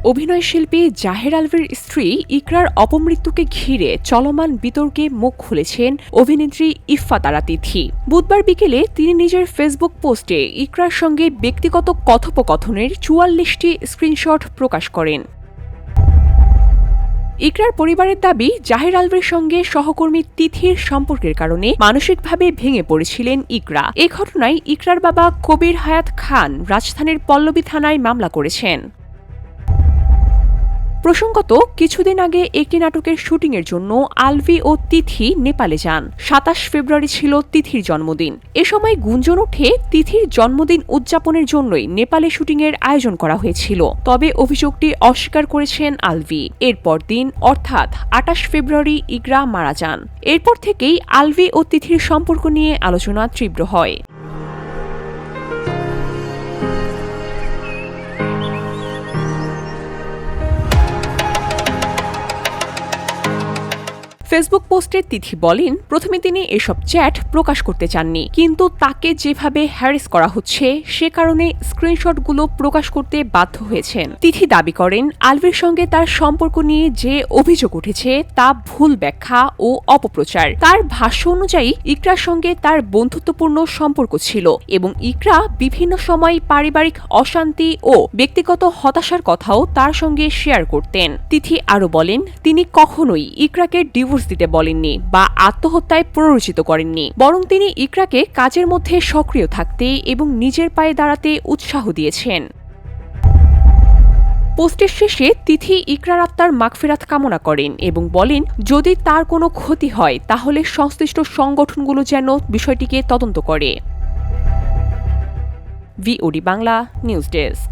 অভিনয়শিল্পী জাহের আলভীর স্ত্রী ইকরার অপমৃত্যুকে ঘিরে চলমান বিতর্কে মুখ খুলেছেন অভিনেত্রী ইফফাত আরা তিথি। বুধবার বিকেলে তিনি নিজের ফেসবুক পোস্টে ইকরার সঙ্গে ব্যক্তিগত কথোপকথনের ৪৪টি স্ক্রিনশট প্রকাশ করেন। ইকরার পরিবারের দাবি, জাহের আলভীর সঙ্গে সহকর্মী তিথির সম্পর্কের কারণে মানসিকভাবে ভেঙে পড়েছিলেন ইকরা। এ ঘটনায় ইকরার বাবা কবির হায়াত খান রাজধানীর পল্লবী থানায় মামলা করেছেন। প্রসঙ্গত, কিছুদিন আগে একটি নাটকের শুটিংয়ের জন্য আলভী ও তিথি নেপালে যান। ২৭ ফেব্রুয়ারি ছিল তিথির জন্মদিন। এ সময় গুঞ্জন ওঠে তিথির জন্মদিন উদযাপনের জন্যই নেপালে শুটিংয়ের আয়োজন করা হয়েছিল। তবে অভিযোগটি অস্বীকার করেছেন আলভী। এরপর দিন অর্থাৎ ২৮ ফেব্রুয়ারি ইকরা মারা যান। এরপর থেকেই আলভী ও তিথির সম্পর্ক নিয়ে আলোচনা তীব্র হয়। ফেসবুক পোস্টে তিথি বলেন, প্রথমে তিনি এসব চ্যাট প্রকাশ করতে চাননি, কিন্তু তাকে যেভাবে হ্যারাস করা হচ্ছে সে কারণে স্ক্রিনশটগুলো প্রকাশ করতে বাধ্য হয়েছেন। তিথি দাবি করেন, আলভীর সঙ্গে তার সম্পর্ক নিয়ে যে অভিযোগ উঠেছে তা ভুল ব্যাখ্যা ও অপপ্রচার। তার ভাষ্য অনুযায়ী ইকরার সঙ্গে তার বন্ধুত্বপূর্ণ সম্পর্ক ছিল এবং ইকরা বিভিন্ন সময় পারিবারিক অশান্তি ও ব্যক্তিগত হতাশার কথাও তার সঙ্গে শেয়ার করতেন। তিথি আরও বলেন, তিনি কখনোই ইকরাকে ডিভোর্স দিতে বলেননি বা আত্মহত্যায় প্ররোচিত করেননি, বরং তিনি ইকরাকে কাজের মধ্যে সক্রিয় থাকতে এবং নিজের পায়ে দাঁড়াতে উৎসাহ দিয়েছেন। পোস্টের শেষে তিথি ইকরার আত্মার মাগফিরাত কামনা করেন এবং বলেন, যদি তার কোনো ক্ষতি হয় তাহলে সংশ্লিষ্ট সংগঠনগুলো যেন বিষয়টিকে তদন্ত করে। VOD Bangla news desk.